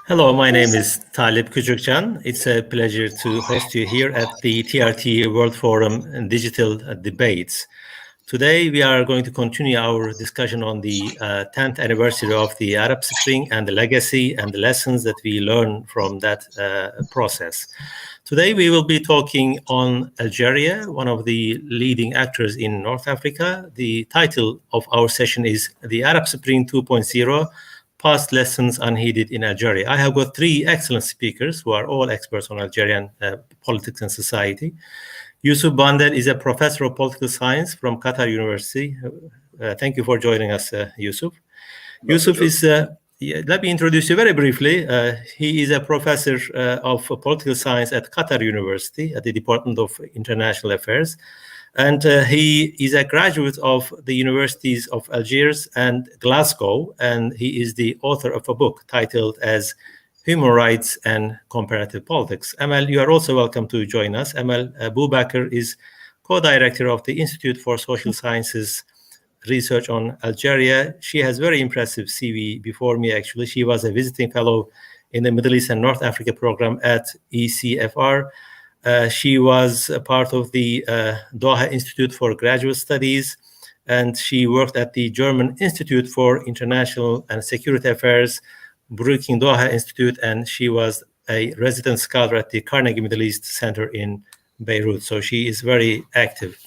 Hello, my name is Talip Küçükcan. It's a pleasure to host you here at the TRT World Forum and Digital Debates. Today, we are going to continue our discussion on the 10th anniversary of the Arab Spring and the legacy and the lessons that we learn from that process. Today, we will be talking on Algeria, one of the leading actors in North Africa. The title of our session is The Arab Spring 2.0, Past Lessons Unheeded in Algeria. I have got three excellent speakers who are all experts on Algerian politics and society. Yusuf Bander is a professor of political science from Qatar University. Thank you for joining us, Yusuf. Yusuf is, let me introduce you very briefly. He is a professor of political science at Qatar University at the Department of International Affairs. And he is a graduate of the universities of Algiers and Glasgow, and he is the author of a book titled as Human Rights and Comparative Politics. Amal, you are also welcome to join us. Amal Boubaker is co-director of the Institute for Social Sciences Research on Algeria. She has very impressive CV before me, actually. She was a visiting fellow in the Middle East and North Africa program at ECFR. She was a part of the Doha Institute for Graduate Studies, and she worked at the German Institute for International and Security Affairs, Brookings Doha Institute, and she was a resident scholar at the Carnegie Middle East Center in Beirut. So she is very active.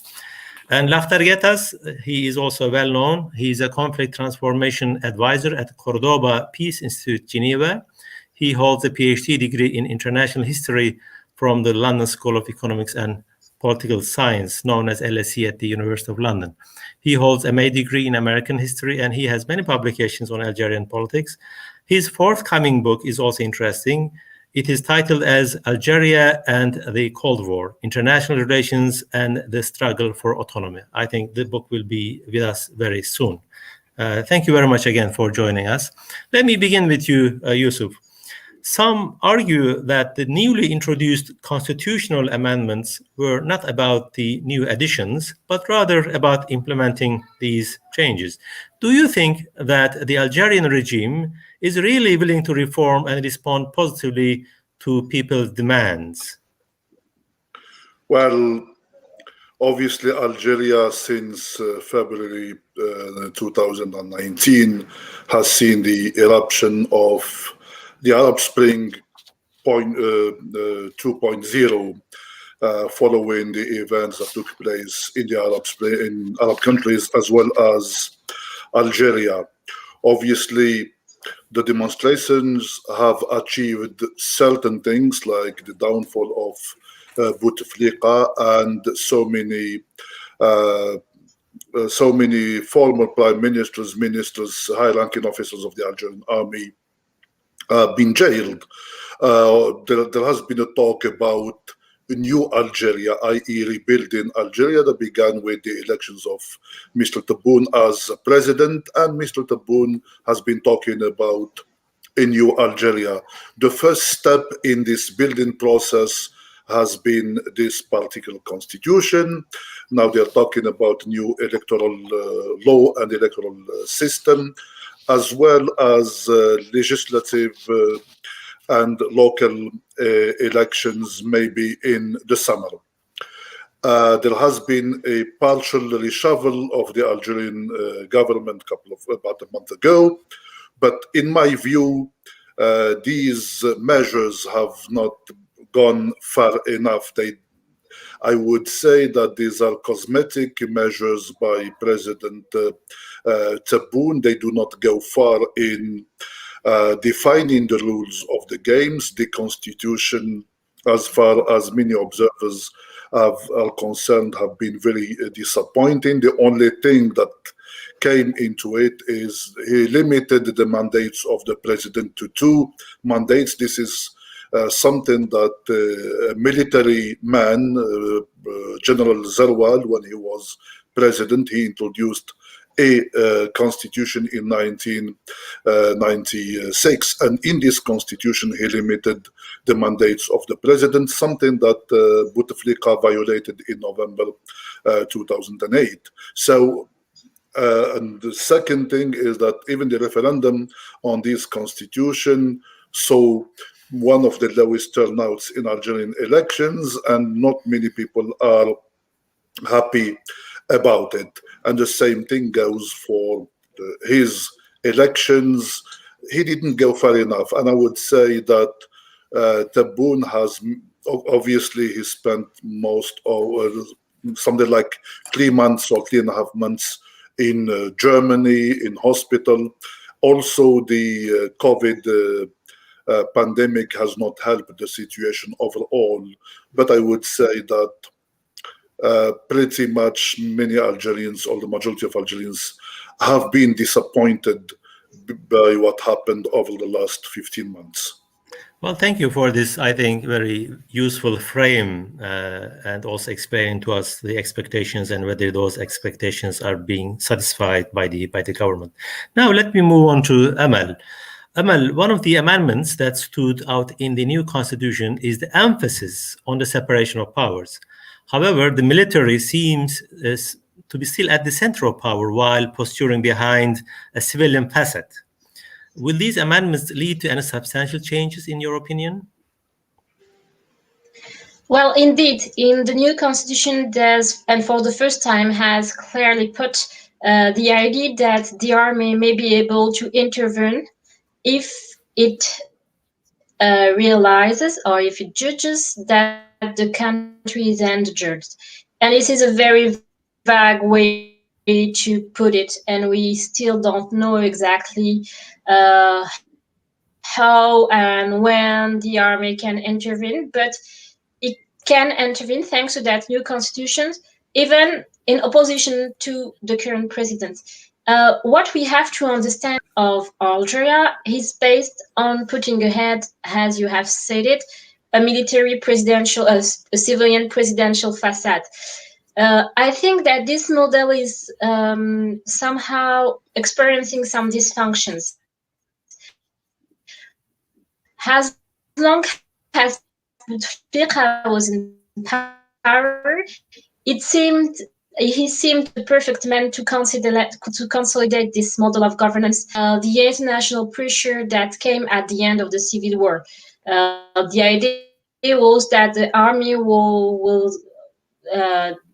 And Laftar Getas, he is also well known. He is a conflict transformation advisor at Cordoba Peace Institute, Geneva. He holds a PhD degree in international history from the London School of Economics and Political Science, known as LSE at the University of London. He holds a MA degree in American history, and he has many publications on Algerian politics. His forthcoming book is also interesting. It is titled as Algeria and the Cold War, International Relations and the Struggle for Autonomy. I think the book will be with us very soon. Thank you very much again for joining us. Let me begin with you, Yusuf. Some argue that the newly introduced constitutional amendments were not about the new additions, but rather about implementing these changes. Do you think that the Algerian regime is really willing to reform and respond positively to people's demands? Well, obviously, Algeria since February 2019 has seen the eruption of the Arab Spring 2.0, following the events that took place in the in Arab countries as well as Algeria. Obviously, the demonstrations have achieved certain things like the downfall of Bouteflika and so many former prime ministers, high-ranking officers of the Algerian army been jailed. There has been a talk about a new Algeria, i.e. rebuilding Algeria, that began with the elections of Mr. Tebboune as president, and Mr. Tebboune has been talking about a new Algeria. The first step in this building process has been this particular constitution. Now they're talking about new electoral law and electoral system, as well as legislative and local elections maybe in the summer. There has been a partial reshuffle of the Algerian government about a month ago, but in my view, these measures have not gone far enough. I would say that these are cosmetic measures by President Tebboune. They do not go far in defining the rules of the games. The constitution, as far as many observers are concerned, have been very disappointing. The only thing that came into it is he limited the mandates of the president to 2 mandates. This is something that a military man, General Zerwal, when he was president. He introduced a constitution in 1996, and in this constitution he limited the mandates of the president, something that Bouteflika violated in November 2008. So and the second thing is that even the referendum on this constitution saw one of the lowest turnouts in Algerian elections, and not many people are happy about it. And the same thing goes for his elections. He didn't go far enough. And I would say that Tebboune has, obviously, he spent most of something like 3 months or 3.5 months in Germany, in hospital. Also, the COVID pandemic has not helped the situation overall. But I would say that pretty much many Algerians, or the majority of Algerians, have been disappointed by what happened over the last 15 months. Well, thank you for this, I think, very useful frame, and also explaining to us the expectations and whether those expectations are being satisfied by the government. Now, let me move on to Amal. Amal, one of the amendments that stood out in the new constitution is the emphasis on the separation of powers. However, the military seems to be still at the center of power while posturing behind a civilian facade. Will these amendments lead to any substantial changes, in your opinion? Well, indeed, in the new constitution, there's, and for the first time, has clearly put the idea that the army may be able to intervene if it realizes or if it judges that the country is endangered. And this is a very vague way to put it, and we still don't know exactly how and when the army can intervene, but it can intervene thanks to that new constitution, even in opposition to the current president. What we have to understand of Algeria is based on putting ahead, as you have said it, a military presidential, a civilian presidential facade. I think that this model is somehow experiencing some dysfunctions. As long as Bouteflika was in power, he seemed the perfect man to consolidate this model of governance. The international pressure that came at the end of the civil war. The idea was that the army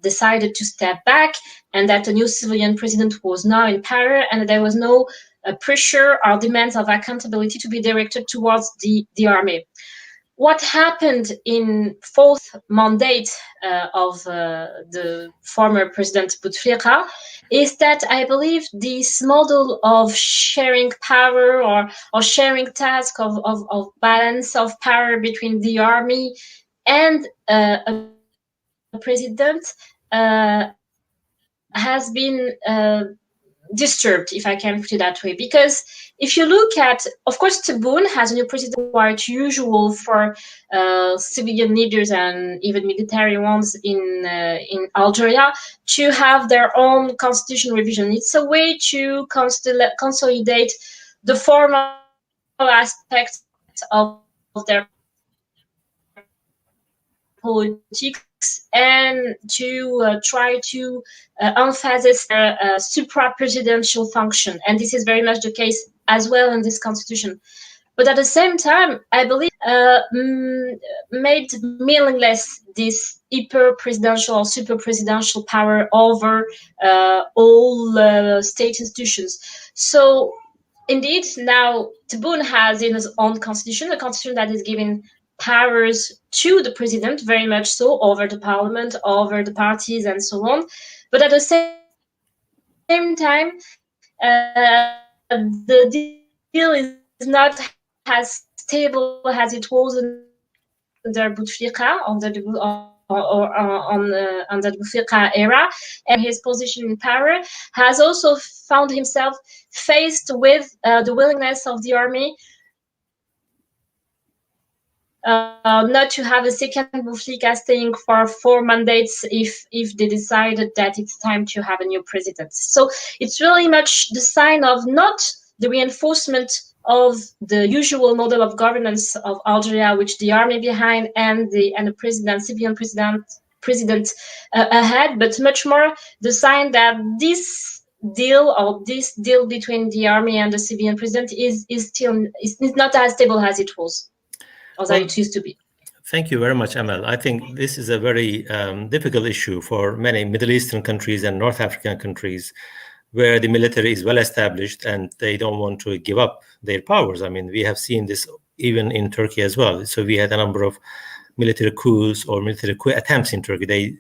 decided to step back, and that a new civilian president was now in power, and there was no pressure or demands of accountability to be directed towards the army. What happened in fourth mandate of the former President Bouteflika is that I believe this model of sharing power or sharing task of balance of power between the army and a president has been disturbed, if I can put it that way, because if you look at, of course, Tebboune has a new president, quite usual for civilian leaders and even military ones in Algeria to have their own constitution revision. It's a way to consolidate the formal aspects of their politics and to try to emphasize their supra-presidential function. And this is very much the case as well in this constitution. But at the same time, I believe made meaningless this hyper-presidential or super-presidential power over all state institutions. So indeed, now Tebboune has in his own constitution, a constitution that is giving powers to the president, very much so, over the parliament, over the parties, and so on. But at the same time, the deal is not as stable as it was under Bouteflika, under the Bouteflika era, and his position in power has also found himself faced with the willingness of the army not to have a second Bouteflika staying for 4 mandates if they decided that it's time to have a new president. So it's really much the sign of not the reinforcement of the usual model of governance of Algeria, which the army behind and the president, civilian president ahead, but much more the sign that this deal between the army and the civilian president is not as stable as it was. Well, it used to be. Thank you very much, Amal. I think this is a very difficult issue for many Middle Eastern countries and North African countries where the military is well established and they don't want to give up their powers. I mean, we have seen this even in Turkey as well. So we had a number of military coups or military coup attempts in Turkey. They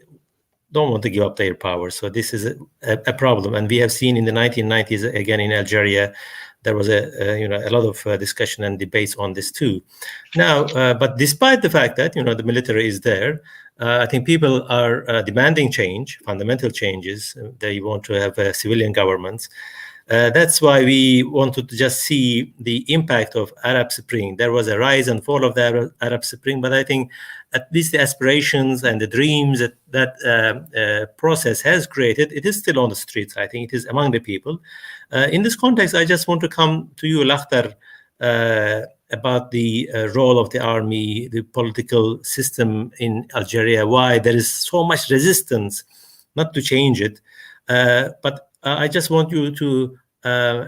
don't want to give up their power. So this is a problem. And we have seen in the 1990s, again in Algeria, there was a lot of discussion and debates on this too. Now, but despite the fact that, the military is there, I think people are demanding change, fundamental changes. They want to have civilian governments. That's why we wanted to just see the impact of Arab Spring. There was a rise and fall of the Arab Spring, but I think at least the aspirations and the dreams that process has created, it is still on the streets. I think it is among the people. In this context, I just want to come to you, Lakhtar, about the role of the army, the political system in Algeria, why there is so much resistance not to change it. But I just want you to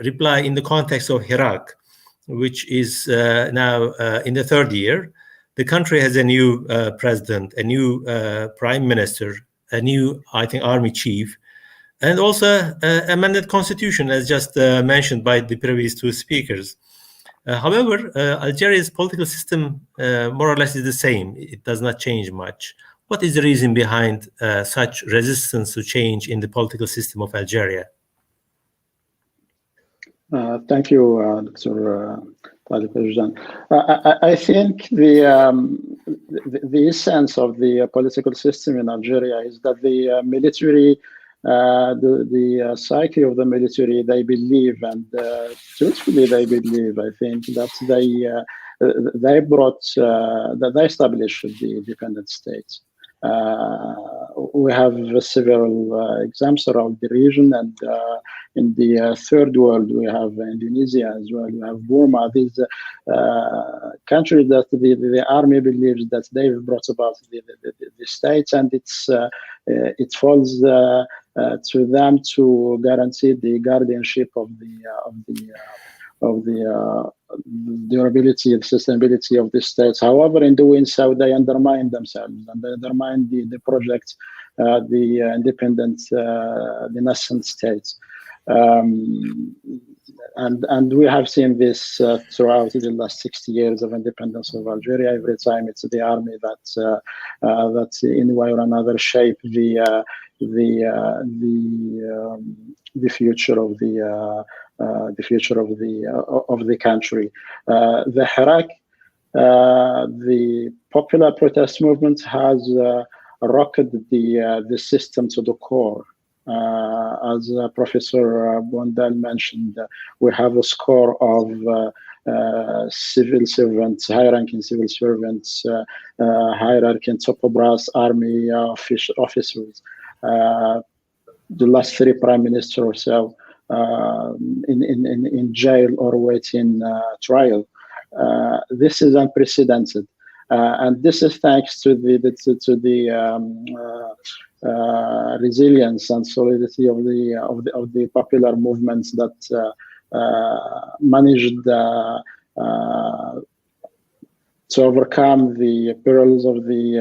reply in the context of Hirak, which is now in the third year. The country has a new president, a new prime minister, a new, I think, army chief, and also amended constitution, as just mentioned by the previous two speakers. However, Algeria's political system more or less is the same. It does not change much. What is the reason behind such resistance to change in the political system of Algeria? Thank you, Dr. I think the essence of the political system in Algeria is that the military, the psyche of the military, they believe, and truthfully they believe, I think, that they established the independent states. We have several examples around the region, and in the third world we have Indonesia as well. We have Burma. These countries that the army believes that they've brought about the states, and it falls to them to guarantee the guardianship of the durability and sustainability of the states. However, in doing so, they undermine themselves and they undermine the project, the independent, the nascent states. And we have seen this throughout the last 60 years of independence of Algeria. Every time it's the army that in one way or another shape the future of the country. The Hirak, the popular protest movement has rocked the system to the core. As Professor Bondal mentioned, we have a score of civil servants, high-ranking civil servants, high-ranking top-brass army officers. The last 3 prime ministers or so in jail or waiting trial. This is unprecedented, and this is thanks to the resilience and solidity of the popular movements that managed to overcome the perils of the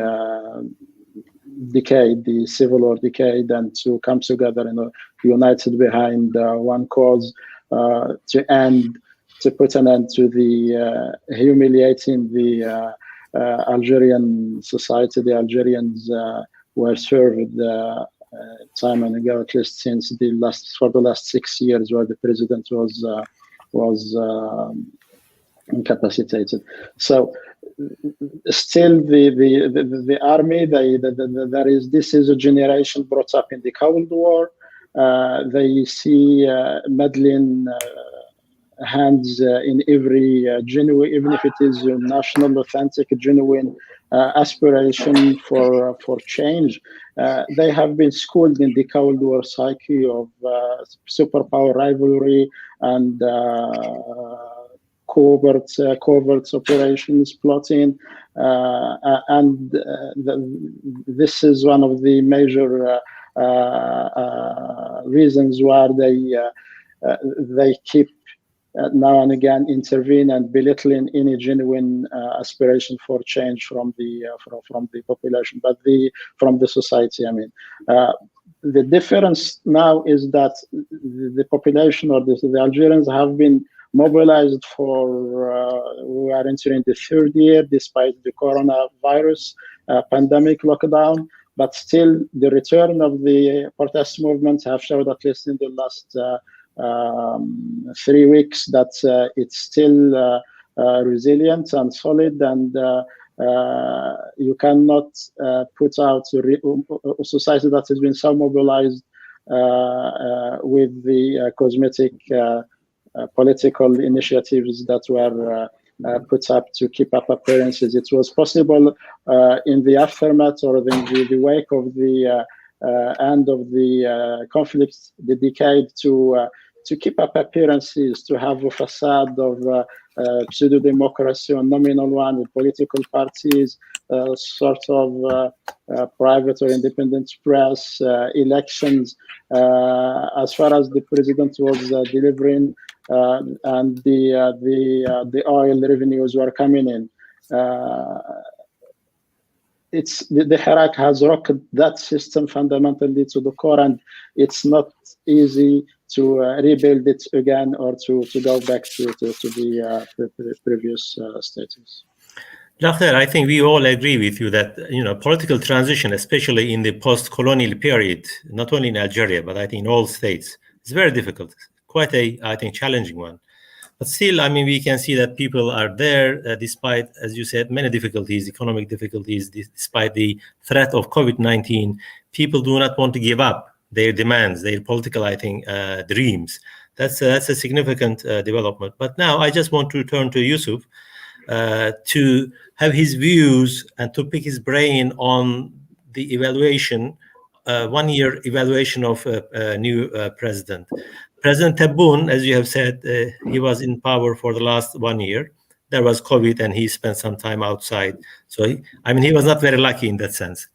decade, the civil war decade, and to come together and united behind one cause to put an end to the humiliating the Algerian society. The Algerians were served time and again, at least since the last 6 years, where the president was incapacitated. So still the army, this is a generation brought up in the Cold War. They see meddling hands in every genuine, even if it is a national, authentic, genuine aspiration for change. They have been schooled in the Cold War psyche of superpower rivalry and covert operations, plotting, and this is one of the major reasons why they keep now and again intervene and belittling any genuine aspiration for change from the population, but from the society. I mean, the difference now is that the population or the Algerians have been mobilized for. We are entering the third year despite the coronavirus pandemic lockdown. But still, the return of the protest movements have showed, at least in the last 3 weeks, that it's still resilient and solid, and you cannot put out a society that has been so mobilized with the cosmetic political initiatives that were put up to keep up appearances. It was possible in the aftermath or in the wake of the end of the conflict, the decade, to keep up appearances, to have a facade of pseudo-democracy, a nominal one, with political parties, sort of private or independent press, elections. As far as the president was delivering, and the oil revenues were coming in. It's the Hirak has rocked that system fundamentally to the core, and it's not easy to rebuild it again or to go back to the previous status. Doctor, I think we all agree with you that political transition, especially in the post-colonial period, not only in Algeria but I think in all states, is very difficult. Quite I think challenging one. But still, I mean, we can see that people are there despite, as you said, many difficulties, economic difficulties, despite the threat of COVID-19. People do not want to give up their demands, their political, I think, dreams. That's a significant development. But now I just want to turn to Yusuf to have his views and to pick his brain on the evaluation, 1-year evaluation of a new president. President Tebboune, as you have said, he was in power for the last 1 year. There was COVID, and he spent some time outside. So, he was not very lucky in that sense.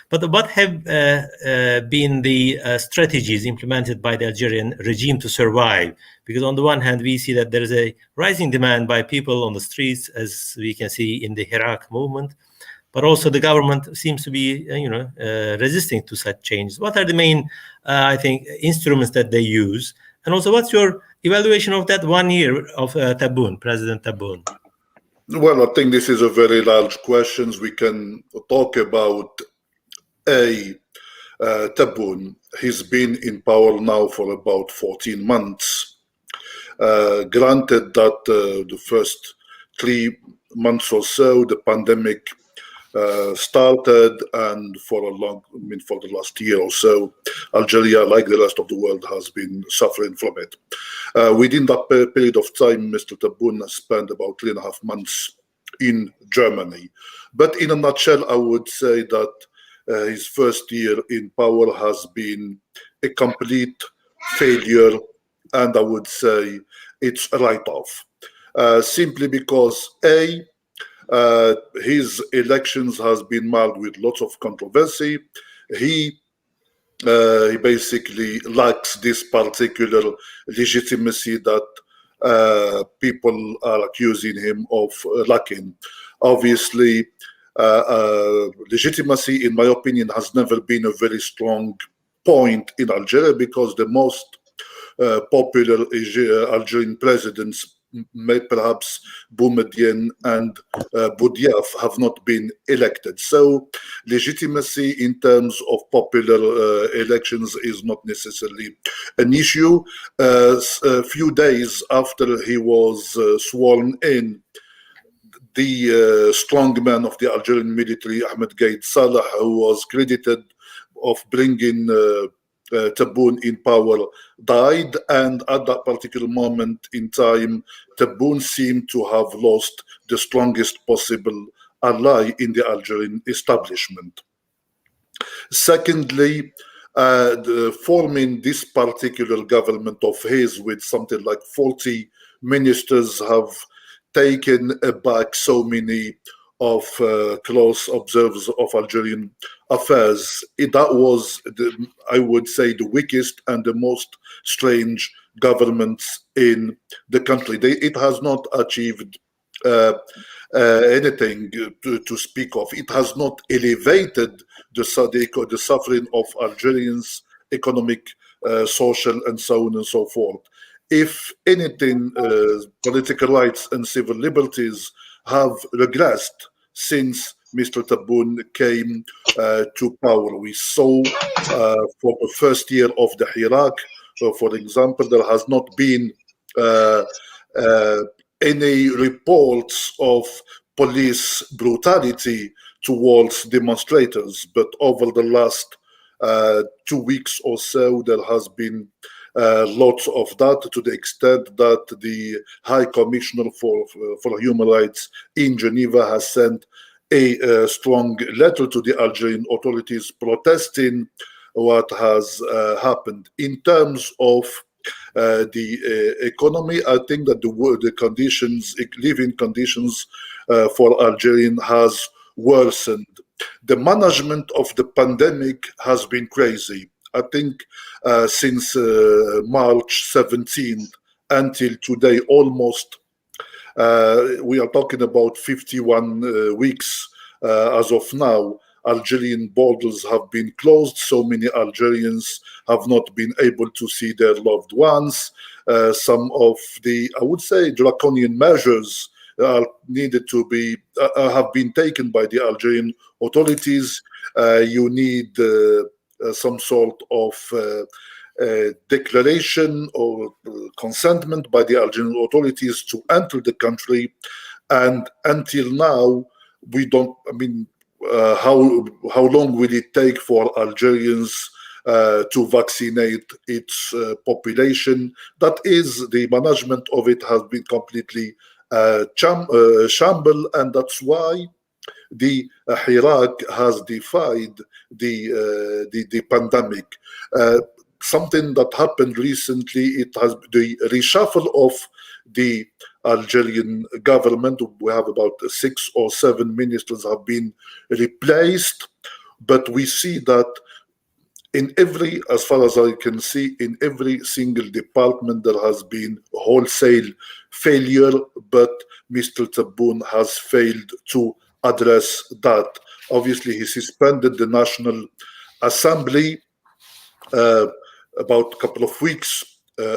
But what have been the strategies implemented by the Algerian regime to survive? Because on the one hand, we see that there is a rising demand by people on the streets, as we can see in the Hirak movement. But also the government seems to be, resisting to such changes. What are the main, I think, instruments that they use? And also, what's your evaluation of that 1 year of Tebboune, President Tebboune? Well, I think this is a very large question. We can talk about Tebboune. He's been in power now for about 14 months. Granted that the first 3 months or so, the pandemic started, and for the last year or so, Algeria, like the rest of the world, has been suffering from it. Within that period of time, Mr. Tebboune spent about 3.5 months in Germany. But in a nutshell, I would say that his first year in power has been a complete failure, and I would say it's a write-off. Simply because his elections has been marred with lots of controversy. He basically lacks this particular legitimacy that people are accusing him of lacking. Obviously, legitimacy, in my opinion, has never been a very strong point in Algeria, because the most popular Algerian presidents, perhaps Boumediene and Boudiaf, have not been elected. So legitimacy in terms of popular elections is not necessarily an issue. A few days after he was sworn in, the strongman of the Algerian military, Ahmed Gaid Salah, who was credited of bringing Tebboune in power died, and at that particular moment in time, Tebboune seemed to have lost the strongest possible ally in the Algerian establishment. Secondly, forming this particular government of his with something like 40 ministers have taken back so many of close observers of Algerian affairs. That was, I would say, the weakest and the most strange governments in the country. It has not achieved anything to speak of. It has not elevated the suffering of Algerians, economic, social, and so on and so forth. If anything, political rights and civil liberties have regressed since Mr. Tebboune came to power. We saw for the first year of the Hirak, for example, there has not been any reports of police brutality towards demonstrators, but over the last 2 weeks or so, there has been lots of that, to the extent that the High Commissioner for Human Rights in Geneva has sent a strong letter to the Algerian authorities protesting what has happened. In terms of the economy, I think that the conditions, living conditions for Algerian has worsened. The management of the pandemic has been crazy. I think since March 17th until today, almost, we are talking about 51 weeks as of now. Algerian borders have been closed. So many Algerians have not been able to see their loved ones. Some of the, I would say, draconian measures are needed to be, have been taken by the Algerian authorities. You need some sort of declaration or consentment by the Algerian authorities to enter the country. And until now, we don't, I mean, how long will it take for Algerians to vaccinate its population? That is, the management of it has been completely shamble, and that's why the Hirak has defied the pandemic. Something that happened recently, it has the reshuffle of the Algerian government. We have about 6 or 7 ministers have been replaced, but we see that in every, as far as I can see, in every single department there has been wholesale failure, but Mr. Tebboune has failed to address that. Obviously, he suspended the National Assembly about a couple of weeks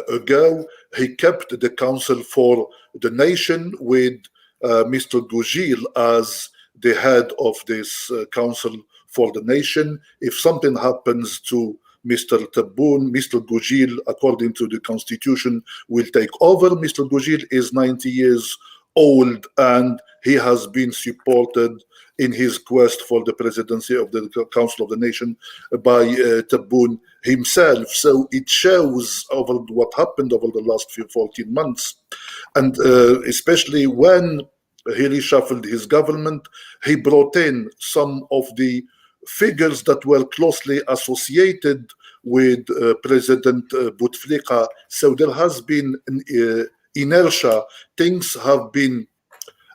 ago. He kept the Council for the Nation with Mr. Goujil as the head of this Council for the Nation. If something happens to Mr. Tebboune, Mr. Goujil, according to the constitution, will take over. Mr. Goujil is 90 years old, and he has been supported in his quest for the presidency of the Council of the Nation by Tebboune himself. So it shows over what happened over the last 14 months. And especially when he reshuffled his government, he brought in some of the figures that were closely associated with President Bouteflika. So there has been an inertia. Things have been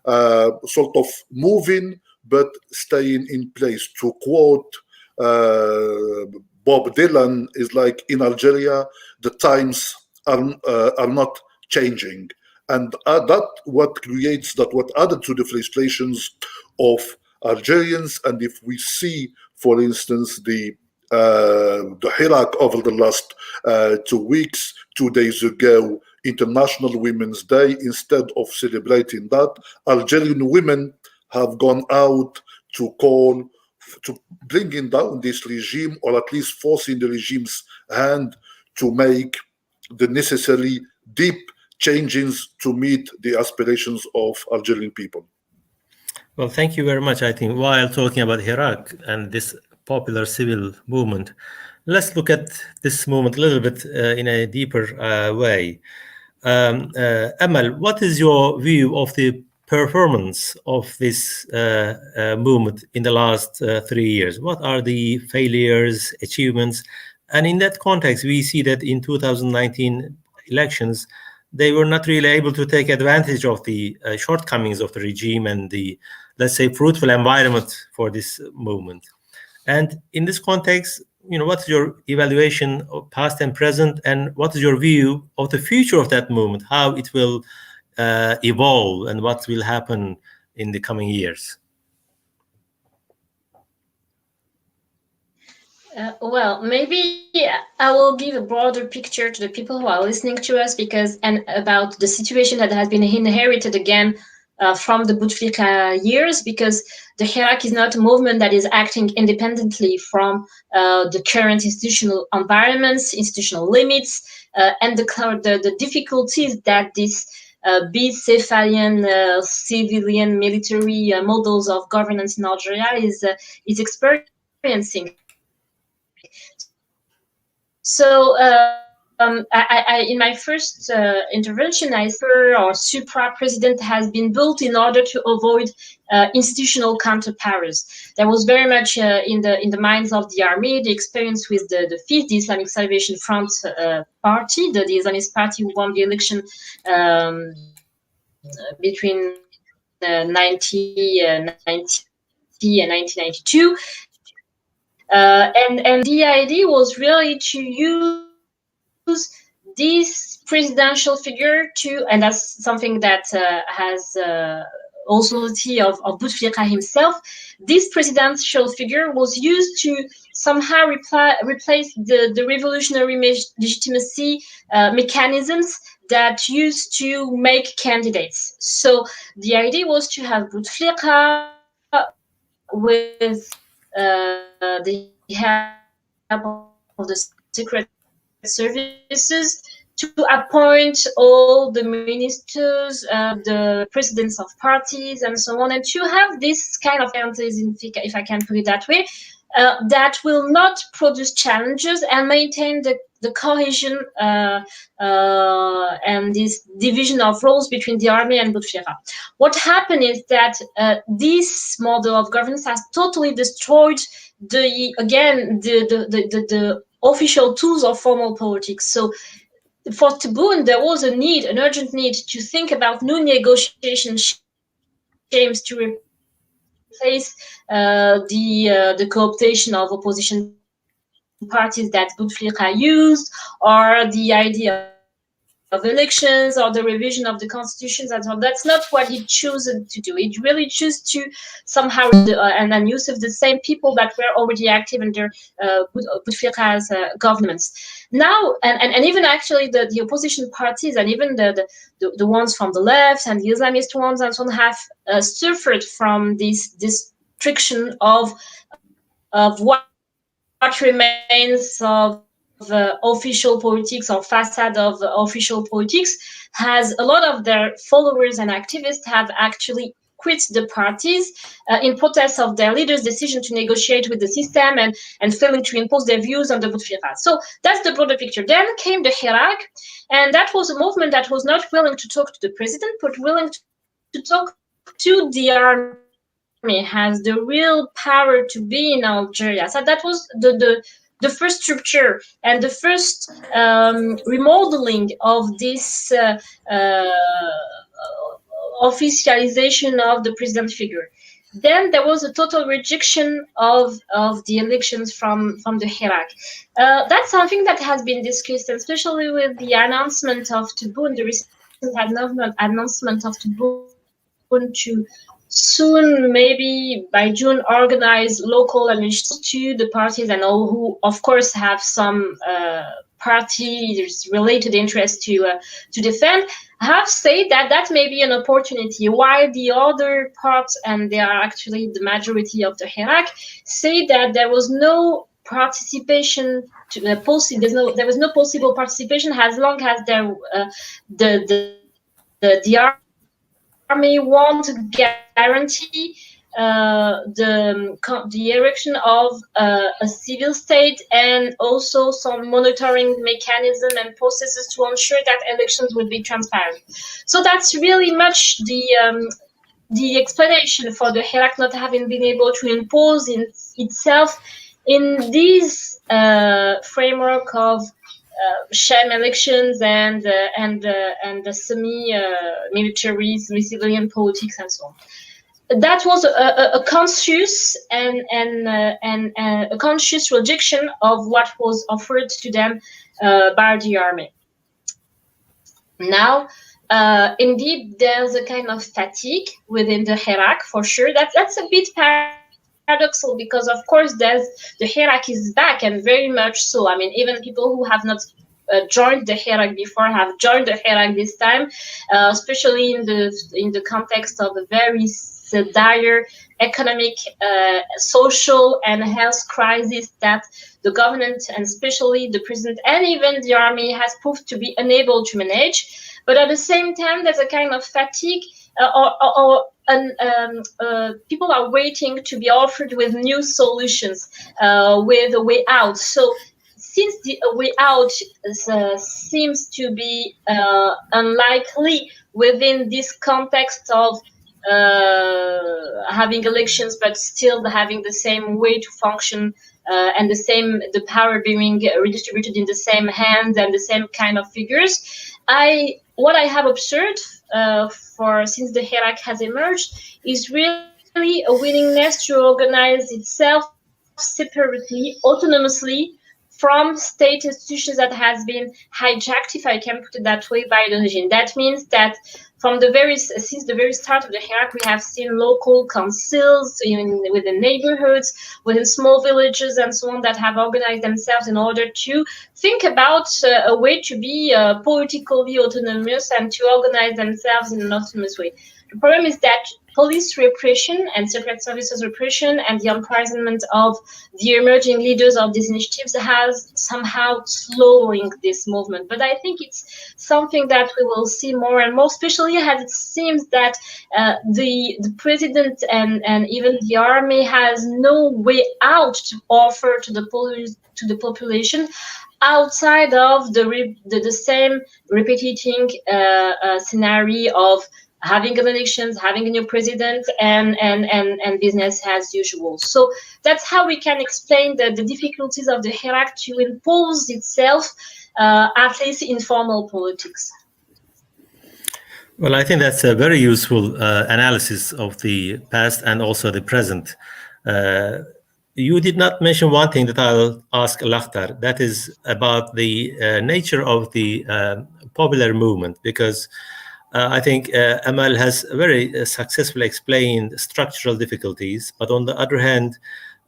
sort of moving, but staying in place. To quote Bob Dylan, is like, in Algeria, the times are not changing. And that what creates, that what added to the frustrations of Algerians. And if we see, for instance, the Hirak over the last 2 weeks, 2 days ago, International Women's Day, instead of celebrating that, Algerian women have gone out to call to bringing down this regime, or at least forcing the regime's hand to make the necessary deep changes to meet the aspirations of Algerian people. Well, thank you very much. I think while talking about Hirak and this popular civil movement, let's look at this moment a little bit in a deeper way. Amal, what is your view of the performance of this movement in the last 3 years? What are the failures, achievements? And in that context, we see that in 2019 elections, they were not really able to take advantage of the shortcomings of the regime and the, let's say, fruitful environment for this movement. And in this context, what's your evaluation of past and present, and what is your view of the future of that movement, how it will evolve, and what will happen in the coming years? Well, maybe I will give a broader picture to the people who are listening to us, and about the situation that has been inherited again from the Bouteflika years, because the Hirak is not a movement that is acting independently from the current institutional environments, institutional limits, and the difficulties that this Cephalian civilian military models of governance in Algeria is experiencing. So I in my first intervention, I said our supra-president has been built in order to avoid institutional counterpowers. That was very much in the minds of the army, the experience with the FIF, the Islamic Salvation Front party, the Islamist party who won the election between 1990 and 1992. And the idea was really to use this presidential figure to, and that's something that has also the of Bouteflika himself. This presidential figure was used to somehow replace the revolutionary legitimacy mechanisms that used to make candidates. So the idea was to have Bouteflika with the help of the secret services to appoint all the ministers, the presidents of parties, and so on, and to have this kind of fantasy, if I can put it that way, that will not produce challenges and maintain the cohesion and this division of roles between the army and Bouteflika. What happened is that this model of governance has totally destroyed the official tools of formal politics. So for Tebboune, there was an urgent need to think about new negotiation schemes to replace the co-optation of opposition parties that Bouteflika used, or the idea of elections, or the revision of the constitutions, and so on. That's not what he chose to do. He really chose to somehow and use of the same people that were already active under Bouteflika's governments. Now, and even actually the opposition parties, and even the ones from the left and the Islamist ones and so on, have suffered from this restriction of what remains of official politics or facade of official politics, has a lot of their followers and activists have actually quit the parties in protest of their leaders' decision to negotiate with the system and failing to impose their views on the Bouteflika. So that's the broader picture. Then came the Hirak, and that was a movement that was not willing to talk to the president, but willing to talk to the army, has the real power to be in Algeria. So that was the first structure and the first remodeling of this officialization of the president figure. Then there was a total rejection of the elections from the Hirak. That's something that has been discussed, especially with the announcement of Tebboune, the recent announcement of Tebboune to soon, maybe by June, organize local elections to the parties and all who, of course, have some party-related interest to defend, have said that may be an opportunity, while the other parts, and they are actually the majority of the Hirak, say that there was no participation there was no possible participation as long as the army won't guarantee the erection of a civil state, and also some monitoring mechanism and processes to ensure that elections will be transparent. So that's really much the explanation for the Hirak not having been able to impose itself in this framework of sham elections and the semi-military, semi-civilian politics and so on. That was a conscious and a conscious rejection of what was offered to them by the army. Now, indeed, there's a kind of fatigue within the Hirak, for sure. That's a bit paradoxal, because of course the Hirak is back, and very much so. I mean, even people who have not joined the Hirak before have joined the Hirak this time, especially in the context of a very dire economic, social, and health crisis that the government, and especially the president and even the army, has proved to be unable to manage. But at the same time, there's a kind of fatigue, people are waiting to be offered with new solutions, with a way out. So since the way out seems to be unlikely within this context of having elections, but still having the same way to function, and the power being redistributed in the same hands and the same kind of figures, what I have observed since the Hirak has emerged is really a willingness to organize itself separately, autonomously from state institutions that has been hijacked, if I can put it that way, by the regime. That means that since the very start of the Hirak, we have seen local councils within neighborhoods, within small villages, and so on, that have organized themselves in order to think about a way to be politically autonomous and to organize themselves in an autonomous way. The problem is that police repression and secret services repression and the imprisonment of the emerging leaders of these initiatives has somehow slowing this movement. But I think it's something that we will see more and more, especially as it seems that the president and even the army has no way out to offer to the population outside of the same repeating scenario of having elections, having a new president, and business as usual. So that's how we can explain the difficulties of the Hirak to impose itself, at least in formal politics. Well, I think that's a very useful analysis of the past and also the present. You did not mention one thing that I'll ask Lakhtar, that is about the nature of the popular movement, because I think Amal has very successfully explained structural difficulties, but on the other hand,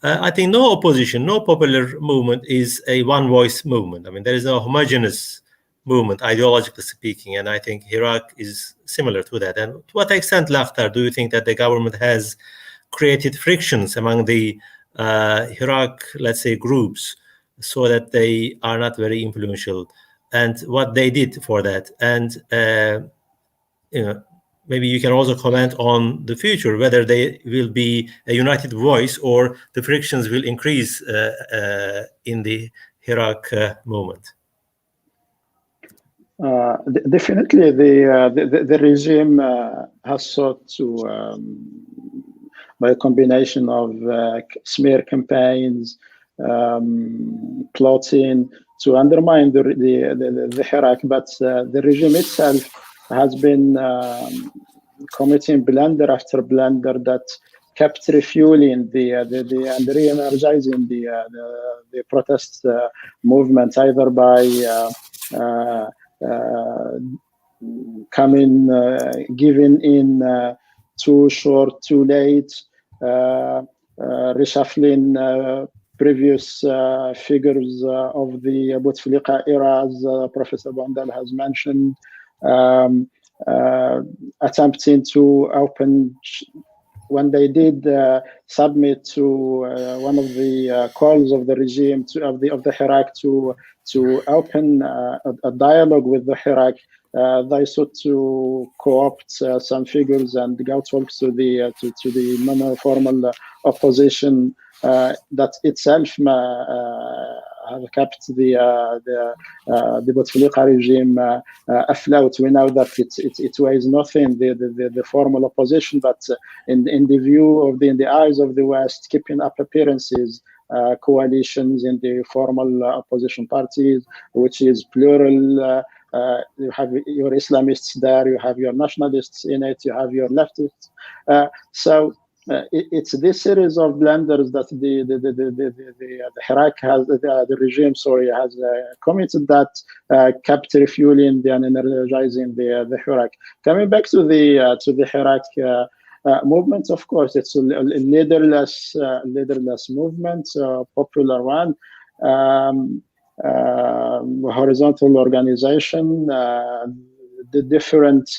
I think no opposition, no popular movement is a one-voice movement. I mean, there is no homogeneous movement, ideologically speaking, and I think Hirak is similar to that. And to what extent, Lakhtar, do you think that the government has created frictions among the Hirak, let's say, groups, so that they are not very influential, and what they did for that? And maybe you can also comment on the future, whether they will be a united voice or the frictions will increase in the Hirak movement. Definitely, the regime has sought to, by a combination of smear campaigns, plotting, to undermine the Hirak, but the regime itself has been committing blunder after blunder that kept refueling and re-energizing the protest movement, either by giving in too short, too late, reshuffling previous figures of the Bouteflika era, as Professor Bondal has mentioned, attempting to open, when they did submit to one of the calls of the regime of the Hirak to open a dialogue with the Hirak, they sought to co-opt some figures and go talk to the non-formal opposition that itself have kept the Bouteflika regime afloat. We know that it weighs nothing, the formal opposition, but in the view of in the eyes of the West, keeping up appearances, coalitions in the formal opposition parties, which is plural. You have your Islamists there, you have your nationalists in it, you have your leftists. So it's this series of blunders that the Hirak has, the regime, has committed that kept refueling and energizing the Hirak. Coming back to the Hirak movement, of course, it's a leaderless movement, popular one. Horizontal organization, the different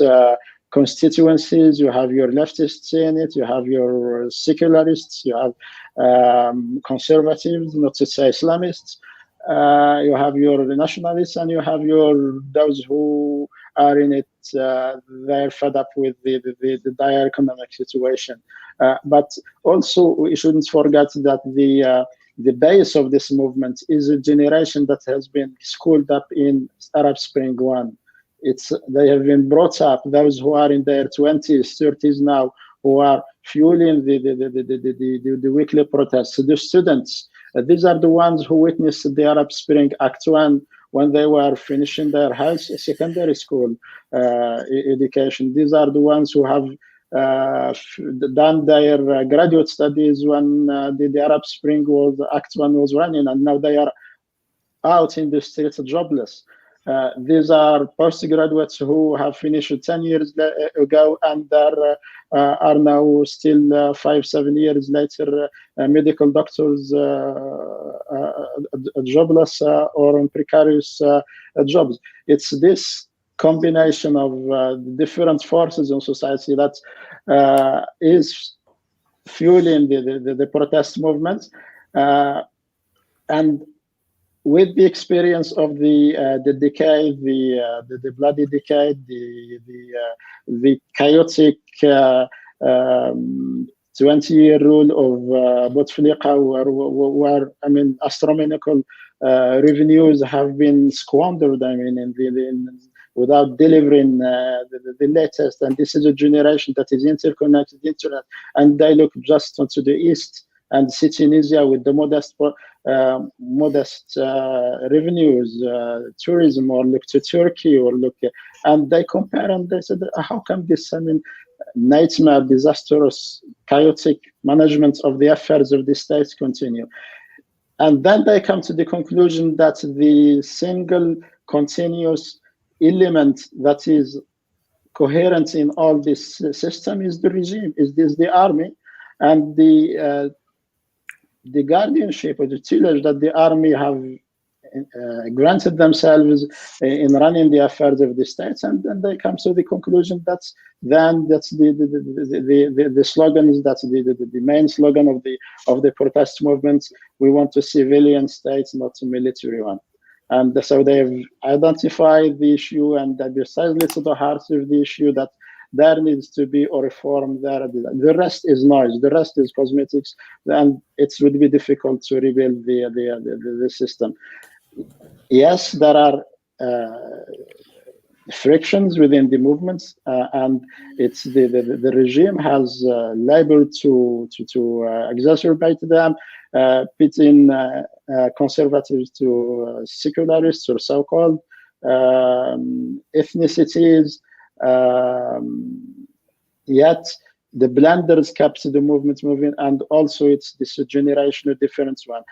constituencies. You have your leftists in it, you have your secularists, you have conservatives, not to say Islamists, you have your nationalists, and you have those who are in it. They're fed up with the dire economic situation. But also, we shouldn't forget that the base of this movement is a generation that has been schooled up in Arab Spring 1. They have been brought up, those who are in their 20s, 30s now, who are fueling the weekly protests, the students. These are the ones who witnessed the Arab Spring Act 1 when they were finishing their secondary school education. These are the ones who have done their graduate studies when the Arab Spring Act 1 was running, and now they are out in the streets jobless. These are postgraduates who have finished 10 years ago and are now still 5-7 years later medical doctors jobless or on precarious jobs. It's this combination of different forces in society that is fueling the protest movement, and with the experience of the decade, the bloody decade, the chaotic 20-year rule of Bouteflika, where astronomical revenues have been squandered. Without delivering the latest, and this is a generation that is interconnected internet, and they look just onto the east and see Tunisia with the modest revenues, tourism, or look to Turkey, or look, and they compare and they said, how come this nightmare, disastrous, chaotic management of the affairs of the states continue? And then they come to the conclusion that the single continuous element that is coherent in all this system is the regime, is the army, and the guardianship or the tutelage that the army have granted themselves in running the affairs of the states. And then they come to the conclusion that's the slogan is that the main slogan of the protest movement: we want a civilian state, not a military one. And so they've identified the issue, and that precisely to the heart of the issue, that there needs to be a reform there. The rest is noise, the rest is cosmetics, and it would be difficult to rebuild the system. Yes, there are frictions within the movements, and it's the regime has labored to exacerbate them, pitting conservatives to secularists or so-called ethnicities. Yet the blunders kept the movement moving, and also it's this generational difference one.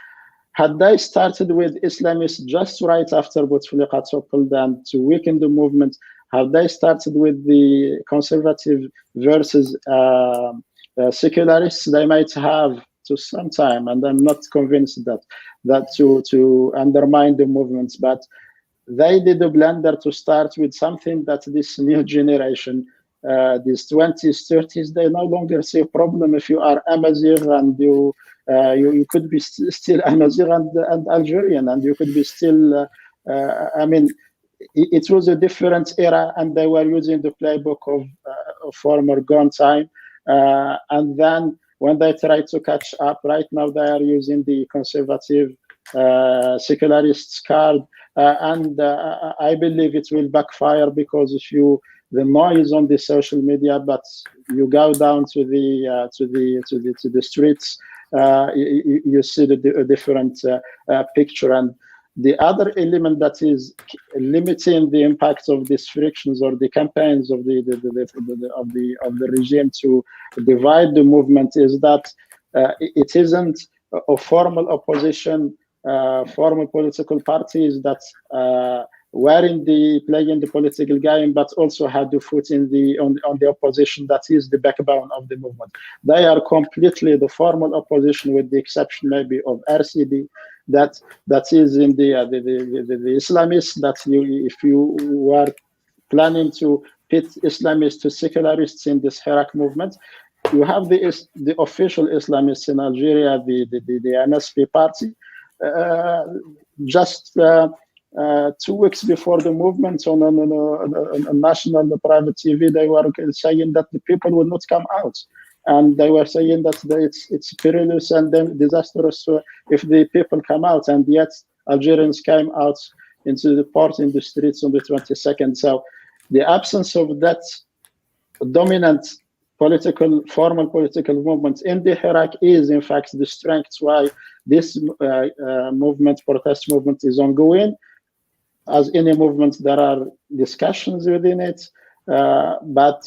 Had they started with Islamists just right after Bouteflika toppled and to weaken the movement, had they started with the conservative versus secularists, they might have to some time, and I'm not convinced that to undermine the movements. But they did a blunder to start with something that this new generation, these 20s, 30s, they no longer see a problem if you are Amazigh and you could be still Amazigh and Algerian, and you could be still, it was a different era, and they were using the playbook of former gone time. And then when they tried to catch up, right now they are using the conservative secularists card, and I believe it will backfire, because if the noise on the social media, but you go down to the streets, you see a different picture. And the other element that is limiting the impact of these frictions or the campaigns of the regime to divide the movement is that it isn't a formal opposition, formal political parties that were playing the political game, but also had the foot on the opposition that is the backbone of the movement. They are completely the formal opposition, with the exception maybe of RCD, that is in the Islamists. That if you were planning to pit Islamists to secularists in this Hirak movement, you have the official Islamists in Algeria, the NSP party. Just 2 weeks before the movement, on a national private TV, they were saying that the people will not come out, and they were saying that it's perilous and then disastrous if the people come out, and yet Algerians came out into the port, in the streets on the 22nd. So the absence of that dominant formal political movement in the Hirak is in fact the strength why this protest movement is ongoing. As any movement, there are discussions within it, but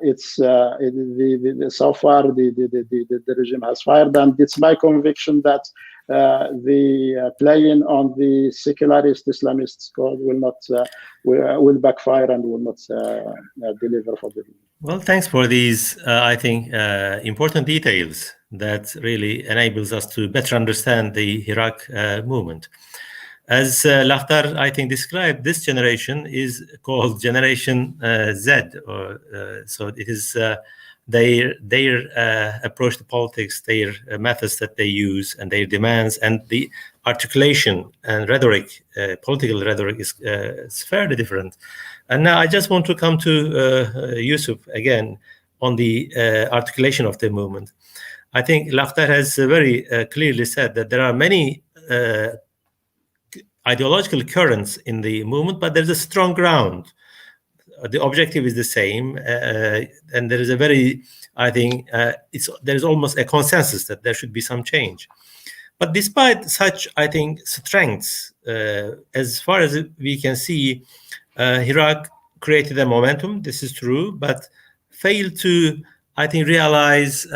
it's so far the regime has fired, and it's my conviction that the playing on the secularist Islamist code will backfire and will not deliver for the regime. Well, thanks for these, I think, important details that really enables us to better understand the Hirak movement. As Lakhdar, I think, described, this generation is called Generation Z. So it is their approach to politics, their methods that they use, and their demands, and the articulation and rhetoric, political rhetoric is fairly different. And now I just want to come to Yusuf again on the articulation of the movement. I think Lakhdar has very clearly said that there are many ideological currents in the movement, but there's a strong ground. The objective is the same, and there is a very, I think, there's almost a consensus that there should be some change. But despite such, I think, strengths, as far as we can see, Hirak created a momentum, this is true, but failed to, I think, realize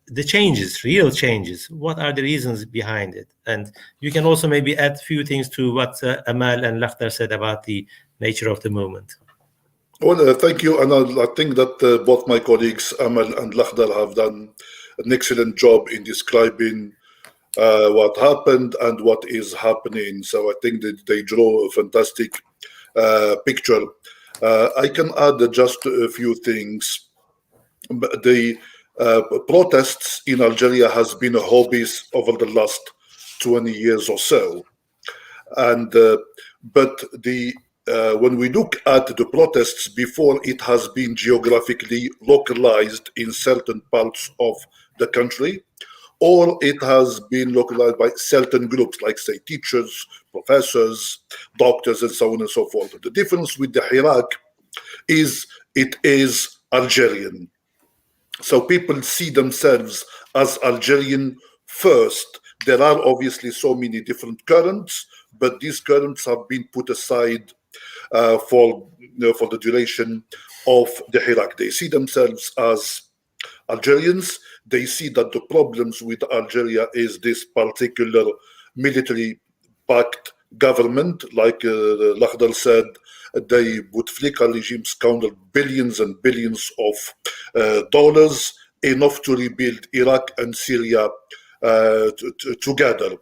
the changes, real changes. What are the reasons behind it? And you can also maybe add a few things to what Amal and Lakhdar said about the nature of the movement. Well, thank you. And I think that both my colleagues, Amal and Lakhdar, have done an excellent job in describing what happened and what is happening. So I think that they draw a fantastic picture. I can add just a few things. The protests in Algeria has been a hobby over the last 20 years or so. And but when we look at the protests before, it has been geographically localized in certain parts of the country, or it has been localized by certain groups, like, say, teachers, professors, doctors, and so on and so forth. The difference with the Hirak is it is Algerian. So people see themselves as Algerian first. There are obviously so many different currents, but these currents have been put aside for the duration of the Hirak. They see themselves as Algerians. They see that the problems with Algeria is this particular military-backed government. Like Lakhdar said, the Bouteflika regime squandered billions and billions of dollars, enough to rebuild Iraq and Syria together.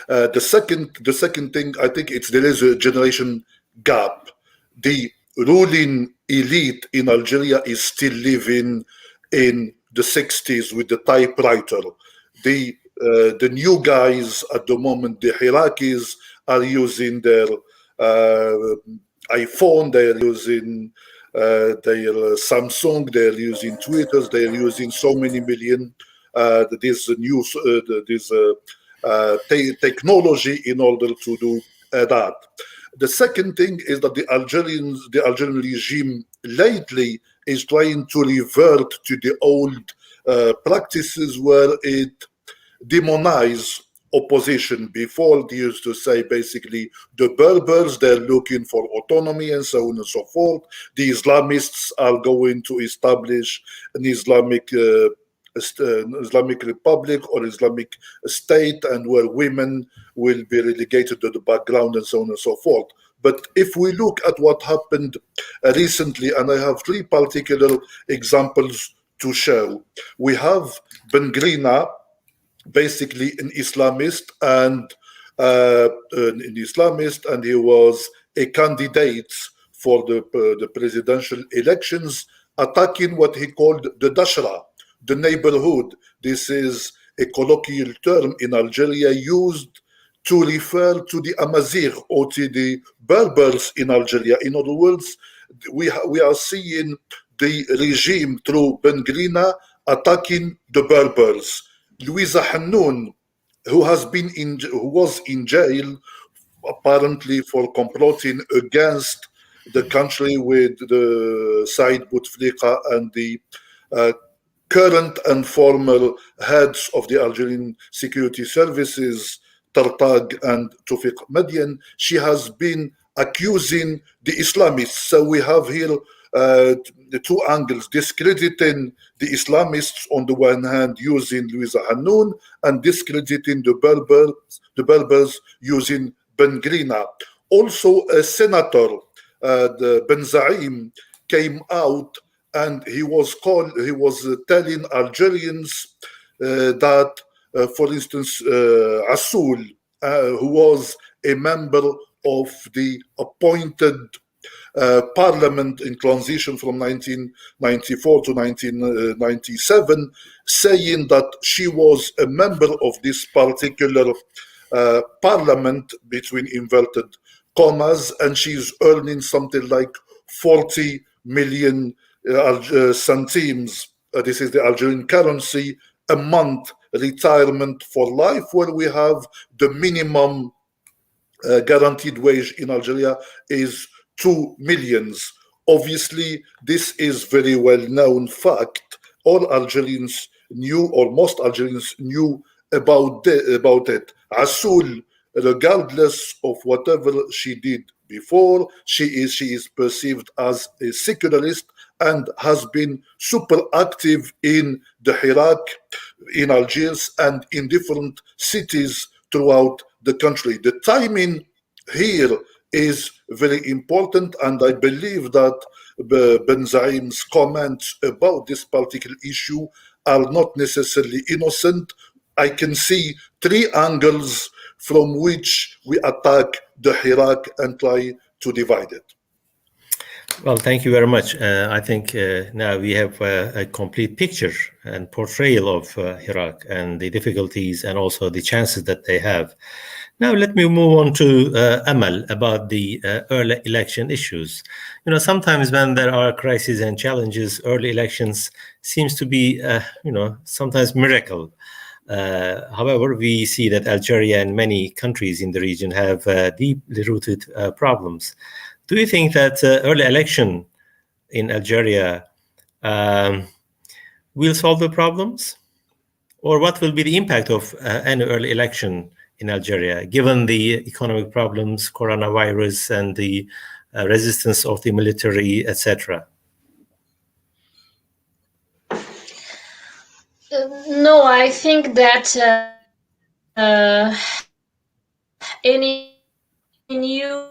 The second thing, I think there is a generation gap. The ruling elite in Algeria is still living in the 60s with the typewriter. The new guys at the moment, the Hirakis, are using their iPhone, they are using their Samsung, they are using Twitter, they are using so many million this new technology in order to do that. The second thing is that the Algerian regime lately is trying to revert to the old practices where it demonize opposition. Before, they used to say basically the Berbers, they're looking for autonomy and so on and so forth. The Islamists are going to establish an Islamic Republic or Islamic state, and where women will be relegated to the background and so on and so forth. But if we look at what happened recently, and I have three particular examples to show. We have Ben Grina, basically an Islamist, and he was a candidate for the presidential elections, attacking what he called the Dashra, the neighborhood. This is a colloquial term in Algeria used to refer to the Amazigh or to the Berbers in Algeria. In other words, we are seeing the regime through Ben Grina attacking the Berbers. Louisa Hannoun, who was in jail apparently for complotting against the country with the Said Bouteflika and the current and former heads of the Algerian security services, Tartag and Toufiq Madian. She has been accusing the Islamists. So we have here the two angles, discrediting the Islamists on the one hand using Louisa Hannoun, and discrediting the Berbers using Ben Grina. Also, a senator, the Ben Zaim, came out and he was telling Algerians that, for instance, Assoul, who was a member of the appointed parliament in transition from 1994 to 1997, saying that she was a member of this particular parliament, between inverted commas, and she's earning something like 40 million centimes. This is the Algerian currency, a month retirement for life, where we have the minimum guaranteed wage in Algeria is 2 million. Obviously, this is very well known fact. All Algerians knew, or most Algerians knew about it. Assoul, regardless of whatever she did before, she is perceived as a secularist and has been super active in the Hirak, in Algiers, and in different cities throughout the country. The timing here is very important, and I believe that Ben Zaim's comments about this particular issue are not necessarily innocent. I can see three angles from which we attack the Hirak and try to divide it. Well, thank you very much. I think now we have a complete picture and portrayal of Hirak and the difficulties and also the chances that they have. Now let me move on to Amal about the early election issues. You know, sometimes when there are crises and challenges, early elections seems to be, sometimes miracle. However, we see that Algeria and many countries in the region have deeply rooted problems. Do you think that early election in Algeria will solve the problems? Or what will be the impact of any early election in Algeria, given the economic problems, coronavirus, and the resistance of the military, etc.? No, I think that any new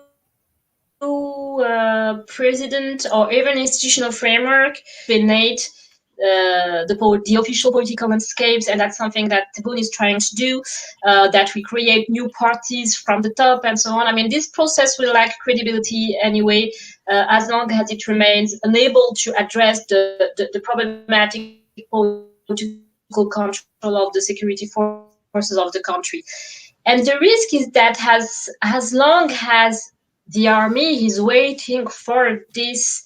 president or even institutional framework innate the official political landscapes, and that's something that Tebboune is trying to do, that we create new parties from the top and so on. I mean, this process will lack credibility anyway, as long as it remains unable to address the problematic political control of the security forces of the country. And the risk is that as long as the army is waiting for this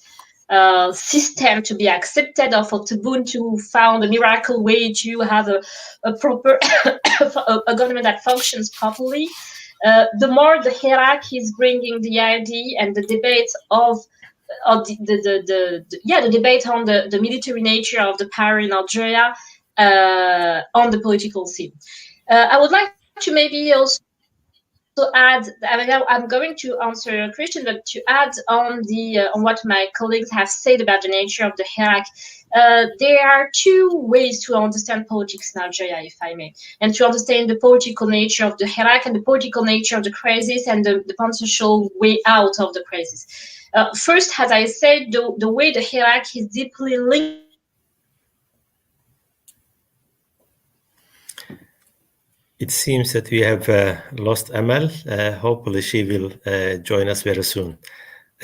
system to be accepted, or for Tebboune to found a miracle way to have a proper a government that functions properly. The more the Hirak is bringing the idea and the debates of the debate on the military nature of the power in Algeria on the political scene. I would like to maybe also add, I mean, I'm going to answer your question, but to add on on what my colleagues have said about the nature of the Hirak, there are two ways to understand politics in Algeria, if I may, and to understand the political nature of the Hirak and the political nature of the crisis and the potential way out of the crisis. First, as I said, the way the Hirak is deeply linked. It seems that we have lost Amal. Hopefully she will join us very soon.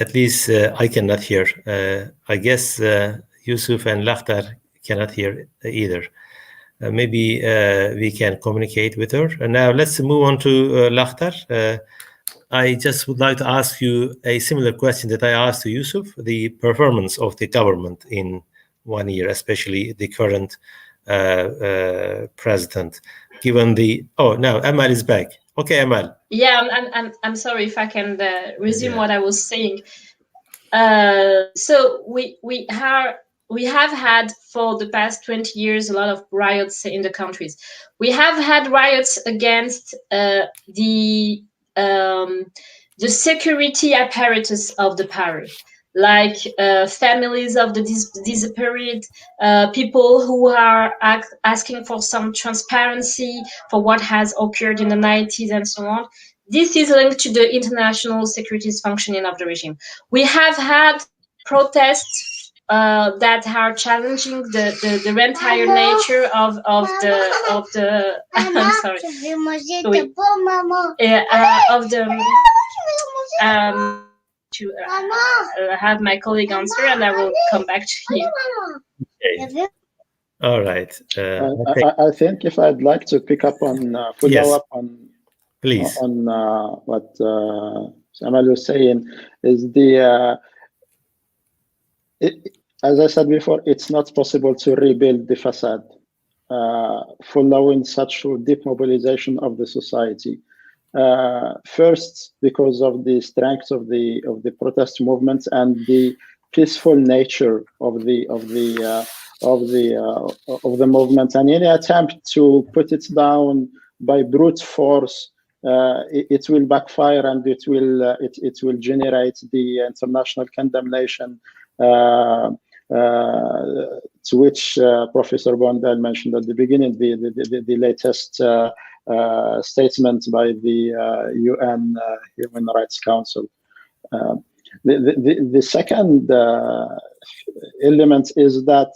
At least I cannot hear. I guess Yusuf and Lakhtar cannot hear either. Maybe we can communicate with her. And now let's move on to Lakhtar. I just would like to ask you a similar question that I asked to Yusuf, the performance of the government in 1 year, especially the current president, given the... Oh, now Amal is back. Okay, Amal. Yeah, I'm sorry if I can resume what I was saying. So we have had for the past 20 years a lot of riots in the countries. We have had riots against the security apparatus of the power, like families of the disappeared, people who are asking for some transparency for what has occurred in the 90s and so on. This is linked to the international security functioning of the regime. We have had protests that are challenging the entire nature of the I'm sorry. Of the to have my colleague answer, and I will come back to you. Okay. All right. I think if I'd like to pick up on follow up on please on what Amal was saying is as I said before, it's not possible to rebuild the facade following such deep mobilization of the society. First, because of the strength of the protest movements and the peaceful nature of the movement, and any attempt to put it down by brute force, it will backfire, and it will generate the international condemnation to which Professor Bondel mentioned at the beginning, the latest statement by the UN Human Rights Council. The second element is that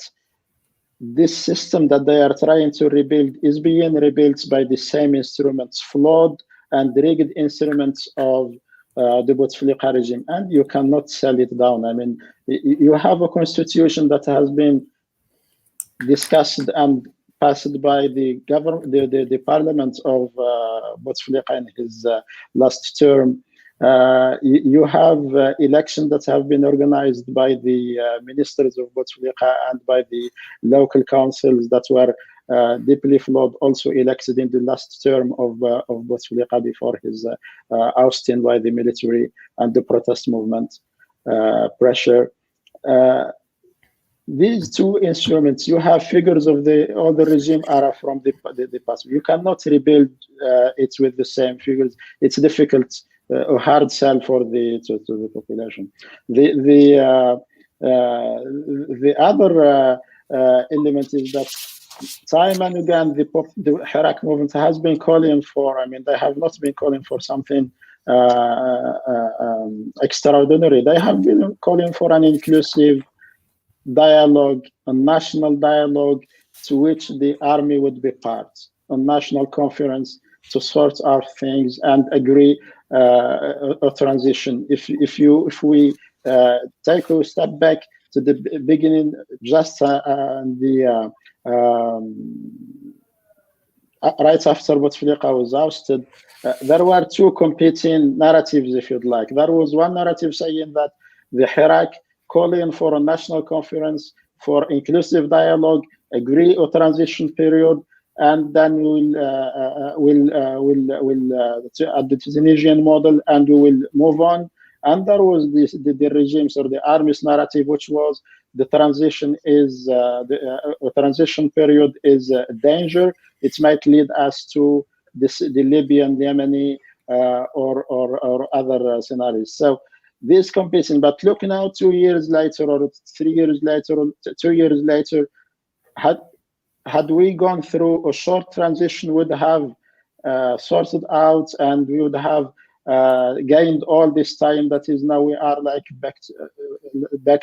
this system that they are trying to rebuild is being rebuilt by the same instruments, flawed and rigged instruments of the Bouteflika regime, and you cannot sell it down. I mean, you have a constitution that has been discussed and passed by the government, the parliament of Bouteflika in his last term. You have elections that have been organized by the ministers of Bouteflika and by the local councils that were deeply flawed, also elected in the last term of Bouteflika before his ousting by the military and the protest movement pressure. These two instruments, you have figures of all the regime era from the past. You cannot rebuild it with the same figures. It's difficult, a hard sell for the population. The other element is that time and again the Hirak movement has been calling for. I mean, they have not been calling for something extraordinary. They have been calling for an inclusive dialogue, a national dialogue to which the army would be part, a national conference to sort out things and agree a transition. If we take a step back to the beginning, just right after Bouteflika was ousted, there were two competing narratives, if you'd like. There was one narrative saying that the Hirak calling for a national conference for inclusive dialogue, agree a transition period, and then we'll at the Tunisian model, and we will move on. And there was the regime's or the army's narrative, which was the transition is the transition period is a danger. It might lead us to the Libyan, Yemeni, or other scenarios. So this competing. But look now, 2 years later, or 3 years later, or 2 years later, had we gone through a short transition, would have sorted out, and we would have gained all this time. That is, now we are like back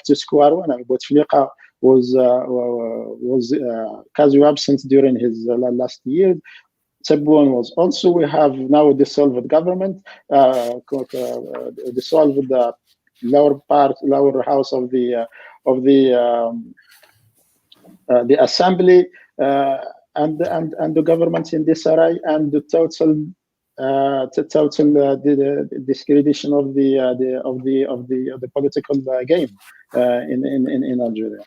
to square one. And Bouteflika was quasi absent during his last year. Tebboune was also. We have now a dissolved government, dissolved the lower house of the assembly, and the government in disarray, and the total discreditation of the political game in Algeria.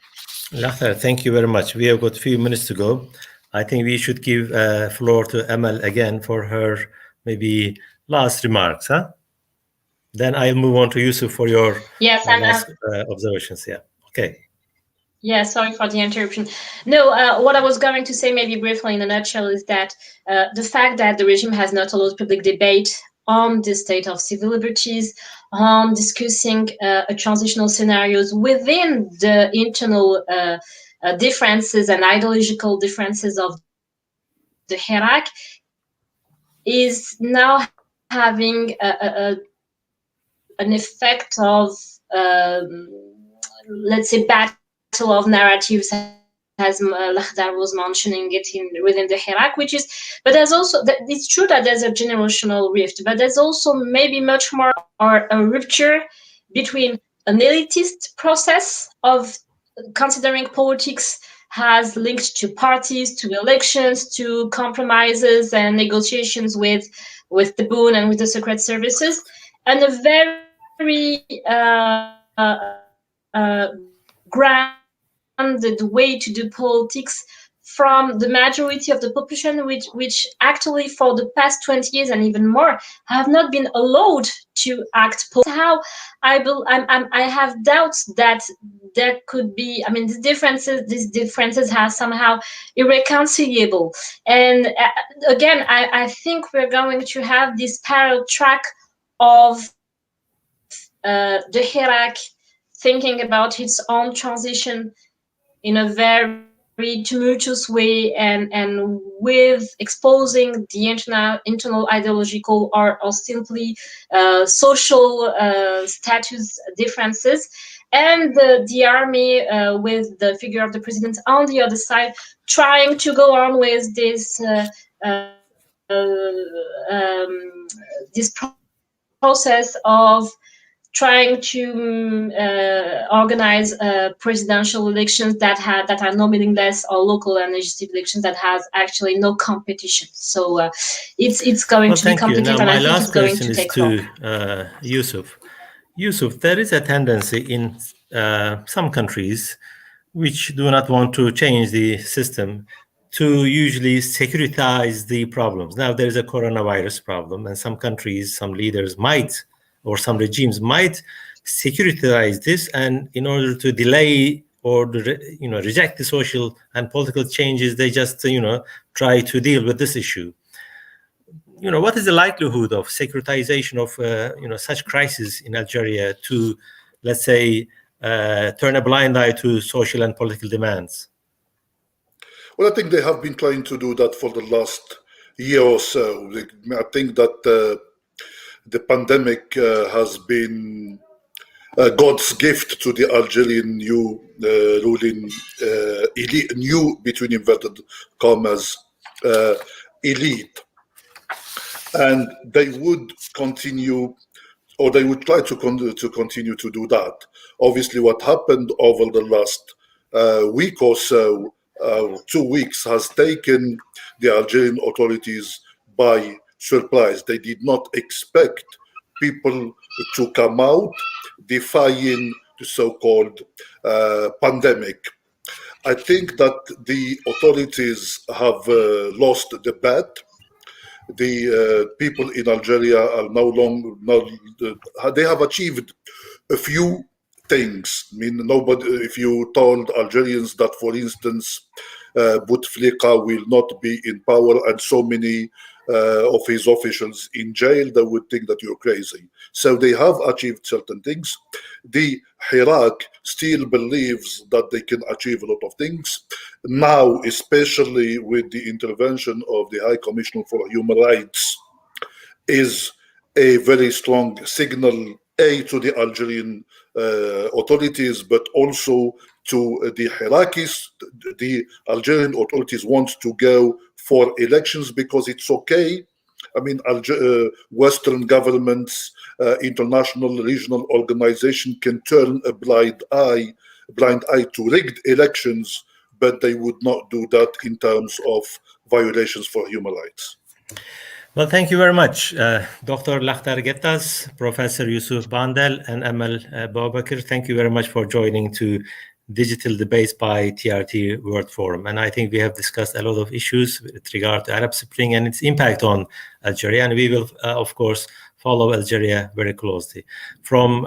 Lahtar, thank you very much. We have got a few minutes to go. I think we should give floor to Amal again for her maybe last remarks, huh? Then I'll move on to Yusuf for your last observations. Yeah. Okay. Yeah, sorry for the interruption. No, what I was going to say maybe briefly in a nutshell is that the fact that the regime has not allowed public debate on the state of civil liberties, on discussing transitional scenarios within the internal differences and ideological differences of the Hirak, is now having an effect of, let's say, battle of narratives, as Lahtar was mentioning it within the Hirak, which is, but there's also, it's true that there's a generational rift, but there's also maybe much more or a rupture between an elitist process of considering politics has linked to parties, to elections, to compromises and negotiations with Tebboune and with the secret services, and a very grounded way to do politics from the majority of the population, which actually for the past 20 years and even more have not been allowed to act. How I have doubts that there could be, I mean, these differences are somehow irreconcilable. And again, I think we're going to have this parallel track of the Hirak thinking about its own transition in a very tumultuous way, and with exposing the internal ideological or simply social status differences, and the army with the figure of the president on the other side trying to go on with this this process of trying to organize presidential elections that are no meaningless, or local and legislative elections that has actually no competition. So it's going to be complicated. Now, my and I think last it's going question to is take to Yusuf. Yusuf, there is a tendency in some countries which do not want to change the system to usually securitize the problems. Now, there is a coronavirus problem, and some countries, some leaders might, or some regimes might securitize this, and in order to delay or reject the social and political changes, they just try to deal with this issue. What is the likelihood of securitization of such crisis in Algeria to, let's say, turn a blind eye to social and political demands? Well, I think they have been trying to do that for the last year or so. I think that the pandemic has been God's gift to the Algerian new ruling elite, new between inverted commas elite, and they would continue, or they would try to continue to do that. Obviously, what happened over the last week or so, 2 weeks, has taken the Algerian authorities by surprised. They did not expect people to come out defying the so-called pandemic. I think that the authorities have lost the bet. The people in Algeria are they have achieved a few things. I mean, if you told Algerians that, for instance, Bouteflika will not be in power and so many of his officials in jail, they would think that you're crazy. So they have achieved certain things. The Hirak still believes that they can achieve a lot of things. Now, especially with the intervention of the High Commissioner for Human Rights, is a very strong signal, to the Algerian authorities, but also to the Iraqis. The Algerian authorities want to go for elections because it's okay. I mean, Western governments, international, regional organizations can turn a blind eye to rigged elections, but they would not do that in terms of violations for human rights. Well, thank you very much, Dr. Lakhtar Gettas, Professor Yusuf Bandel, and Amal Boubaker. Thank you very much for joining to Digital Debates by TRT World Forum. And I think we have discussed a lot of issues with regard to Arab Spring and its impact on Algeria. And we will, of course, follow Algeria very closely. From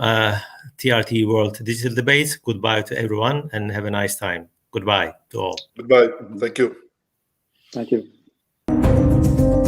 TRT World Digital Debates, goodbye to everyone and have a nice time. Goodbye to all. Goodbye. Thank you. Thank you.